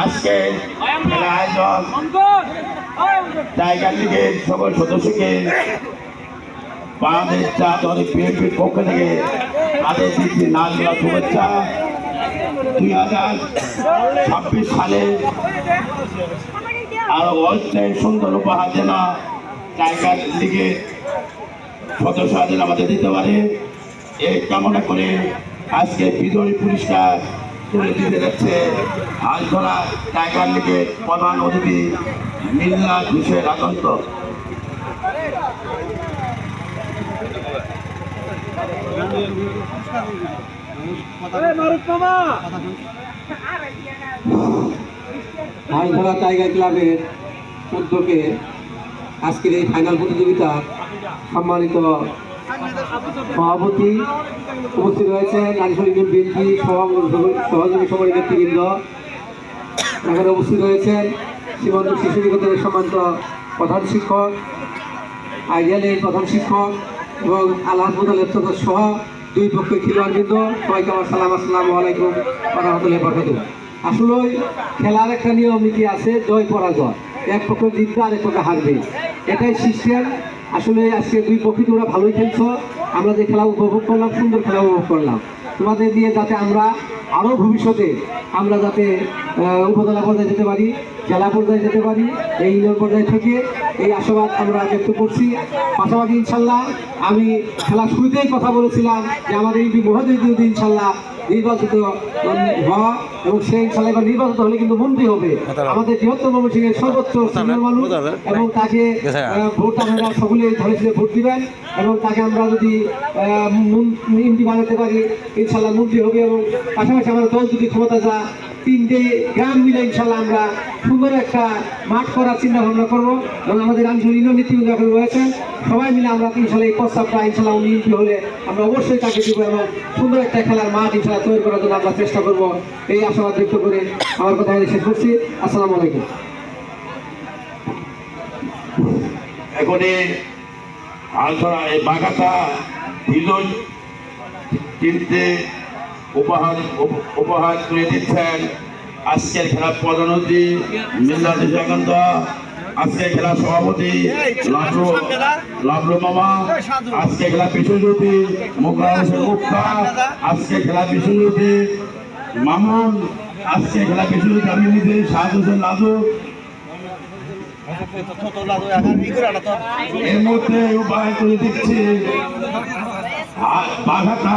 আজকে আয়োজন টাইগার লিগের সকল সদস্যকে বাংলাদেশ জাতীয় বিএনপির পক্ষ থেকে তাদের দিচ্ছি নাম দেওয়া শুভেচ্ছা। 2026 সালে আরো অনেক সুন্দর উপহার যেন টাইগার লিগের সদস্যরা যেন আমাদের দিতে পারে এই কামনা করে আজকে বিজয়ী পুরস্কার তুলে দিতে যাচ্ছে হালধরা টাইগার লিগের প্রধান অতিথি মিল্লা ঘোষের আগন্ত। হালধরা টাইগার ক্লাবের উদ্যোগে আজকের এই ফাইনাল প্রতিযোগিতা সম্মানিত সভাপতি উপস্থিত রয়েছে নারীশলী ইউনিয়ন বিএনপি সহযোগী সভাপতি নেতৃবৃন্দ। এখানে উপস্থিত রয়েছেন সীমান্ত শিশু নিকেতনের সম্মানিত প্রধান শিক্ষক, আইডিয়ালের প্রধান শিক্ষক এবং আল হাসপাতাল লেফটেন্যান্ট সহ দুই পক্ষের খেলোয়াড়বৃন্দ। সবাইকে আমার সালাম, আসসালামু আলাইকুম ওয়া রাহমাতুল্লাহি ওয়া বারাকাতুহু। আসলে খেলার একটা নিয়ম নীতি আছে, জয় পরাজয়, এক পক্ষ জিতবে আরেক পক্ষ হারবে, এটাই সিস্টেম। আসলে আজকে দুই পক্ষে তোমরা ভালোই খেলছো, আমরা যে খেলা উপভোগ করলাম, সুন্দর খেলা উপভোগ করলাম। তোমাদের দিয়ে যাতে আমরা আরও ভবিষ্যতে আমরা যাতে উপজেলা পর্যায়ে যেতে পারি, জেলা পর্যায়ে যেতে পারি, এই ইউনিয়ন পর্যায়ে থেকে এই আশাবাদ আমরা ব্যক্ত করছি। পাশাপাশি ইনশাল্লাহ আমি খেলা শুরুতেই কথা বলেছিলাম যে আমাদের এই মহোদয় যদি ইনশাল্লাহ নির্বাচিত হওয়া এবং সেই ইনশাল্লাহ এবার নির্বাচিত হলে কিন্তু মন্ত্রী হবে আমাদের বৃহত্তম ময়মনসিংহের সর্বোচ্চ সিনিয়র মানুষ, এবং তাকে ভোট আপনারা সকলে ধরে ভোট দিবেন এবং তাকে আমরা যদি এমপি বানাতে পারি ইনশাল্লাহ মন্ত্রী হবে। এবং পাশাপাশি আমার দল যদি ক্ষমতা যা 3টে গ্রাম মিলে ইনশাল্লাহ আমরা সুন্দর একটা মাঠ করার চিন্তা ভাবনা করবো এবং আমাদের আঞ্চলিক ইউনিয়ন নেতৃবৃন্দ এখন রয়েছেন, সবাই মিলে আমরা ইনশাল্লাহ এই প্রস্তাবটা ইনশাল্লাহ উনি এমপি হলে আমরা অবশ্যই তাকে দিব এবং সুন্দর একটা খেলার মাঠ ইনশাল্লাহ তৈরি করার জন্য আমরা চেষ্টা করবো। এই আশাবাদ ব্যক্ত করে আমার কথা শেষ করছি। আসসালামু আলাইকুম। এখন হালধরা এই বাগাতা বিজয় টিমকে উপহার তুলে দিচ্ছেন আজকের খেলার প্রধান অতিথি মিল্লা ঘোষের আগন্ত, আজকের খেলার সভাপতি লাভলু মামা, আজকে খেলা বিশ্বজ্যোতি মুখা হোসেন মুক্তা, আজকে খেলা বিশ্বজ্যোতি মামুন, আজকে খেলা বিশ্বজ্যোতি আমি নিজে শাহাদ হোসেন লাদু। এর মধ্যে উপহার তুলে দিচ্ছি বাঘাটা